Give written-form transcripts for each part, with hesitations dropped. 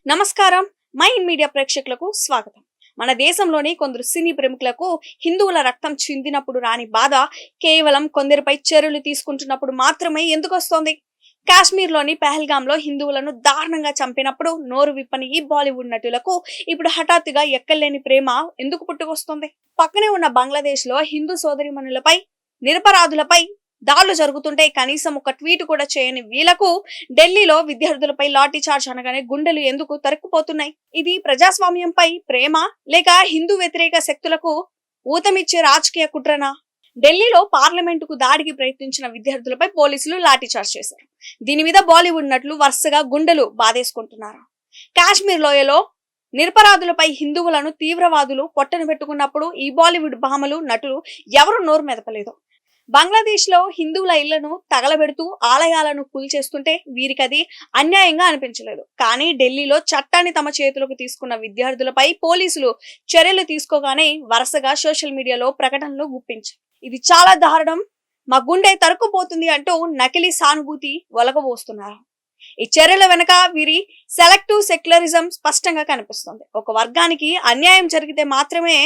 నమస్కారం. Mind media ప్రేక్షకులకు స్వాగతం. మన దేశంలోని కొందరు సినీ ప్రముఖులకు హిందువుల రక్తం చిందినప్పుడు రాని బాధ కేవలం కొందరిపై చర్యలు తీసుకుంటున్నప్పుడు మాత్రమే ఎందుకు వస్తోంది? కాశ్మీర్లోని పహల్గాంలో హిందువులను దారుణంగా చంపినప్పుడు నోరు విప్పని ఈ బాలీవుడ్ నటులకు ఇప్పుడు హఠాత్తుగా ఎక్కలేని ప్రేమ ఎందుకు పుట్టుకొస్తుంది? పక్కనే ఉన్న బంగ్లాదేశ్ లో హిందూ సోదరిమణులపై, నిరపరాధులపై దాడులు జరుగుతుంటే కనీసం ఒక ట్వీట్ కూడా చేయని వీళ్లకు ఢిల్లీలో విద్యార్థులపై లాఠీ చార్జ్ అనగానే గుండెలు ఎందుకు తరుక్కుపోతున్నాయి? ఇది ప్రజాస్వామ్యంపై ప్రేమ లేక హిందూ వ్యతిరేక శక్తులకు ఊతమిచ్చే రాజకీయ కుట్రనా? ఢిల్లీలో పార్లమెంటుకు దాడికి ప్రయత్నించిన విద్యార్థులపై పోలీసులు లాఠీ చార్జ్ చేశారు. దీని మీద బాలీవుడ్ నటులు వరుసగా గుండెలు బాధేసుకుంటున్నారు. కాశ్మీర్ లోయలో నిరపరాధులపై హిందువులను తీవ్రవాదులు పొట్టను పెట్టుకున్నప్పుడు ఈ బాలీవుడ్ భామలు, నటులు ఎవరు నోరు మెదపలేదు. బంగ్లాదేశ్ లో హిందువుల ఇళ్లను తగలబెడుతూ ఆలయాలను కూల్చేస్తుంటే వీరికది అన్యాయంగా అనిపించలేదు. కానీ ఢిల్లీలో చట్టాన్ని తమ చేతులకు తీసుకున్న విద్యార్థులపై పోలీసులు చర్యలు తీసుకోగానే వరుసగా సోషల్ మీడియాలో ప్రకటనలు గుప్పించారు. ఇది చాలా దారుణం, మా గుండె తరుక్కుపోతుంది అంటూ నకిలీ సానుభూతి ఒలకబోస్తున్నారు. ఈ చర్యల వెనక వీరి సెలెక్టివ్ సెక్యులరిజం స్పష్టంగా కనిపిస్తుంది. ఒక వర్గానికి అన్యాయం జరిగితే మాత్రమే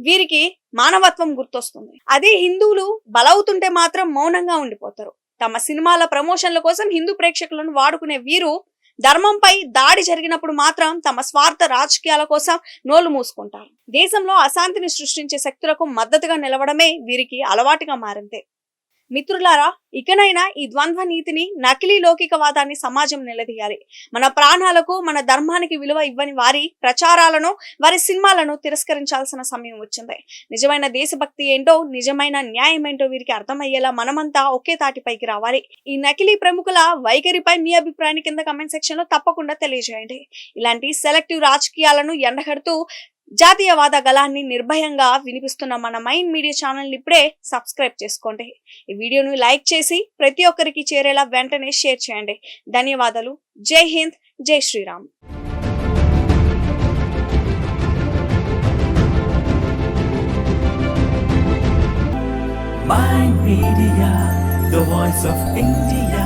వీరికి మానవత్వం గుర్తొస్తుంది. అదే హిందువులు బలవుతుంటే మాత్రం మౌనంగా ఉండిపోతారు. తమ సినిమాల ప్రమోషన్ల కోసం హిందూ ప్రేక్షకులను వాడుకునే వీరు ధర్మంపై దాడి జరిగినప్పుడు మాత్రం తమ స్వార్థ రాజకీయాల కోసం నోలు మూసుకుంటారు. దేశంలో అశాంతిని సృష్టించే శక్తులకు మద్దతుగా నిలవడమే వీరికి అలవాటుగా మారింది. మిత్రులారా, ఇకనైనా ఈ ద్వంద్వ నీతిని, నకిలీ లౌకికవాదాన్ని సమాజం నిలదీయాలి. మన ప్రాణాలకు, మన ధర్మానికి విలువ ఇవ్వని వారి ప్రచారాలను, వారి సినిమాలను తిరస్కరించాల్సిన సమయం వచ్చింది. నిజమైన దేశభక్తి ఏంటో, నిజమైన న్యాయం ఏంటో వీరికి అర్థమయ్యేలా మనమంతా ఒకే తాటిపైకి రావాలి. ఈ నకిలీ ప్రముఖుల వైఖరిపై మీ అభిప్రాయాన్ని కింద కమెంట్ సెక్షన్ లో తప్పకుండా తెలియజేయండి. ఇలాంటి సెలెక్టివ్ రాజకీయాలను ఎండగడుతూ జాతీయవాద గళాన్ని నిర్భయంగా వినిపిస్తున్న మన మైండ్ మీడియా ఛానల్ ని ఇప్పుడే సబ్స్క్రైబ్ చేసుకోండి. ఈ వీడియోను లైక్ చేసి ప్రతి ఒక్కరికి చేరేలా వెంటనే షేర్ చేయండి. ధన్యవాదాలు. జై హింద్, జై Sriram. Mind Media, the voice of India.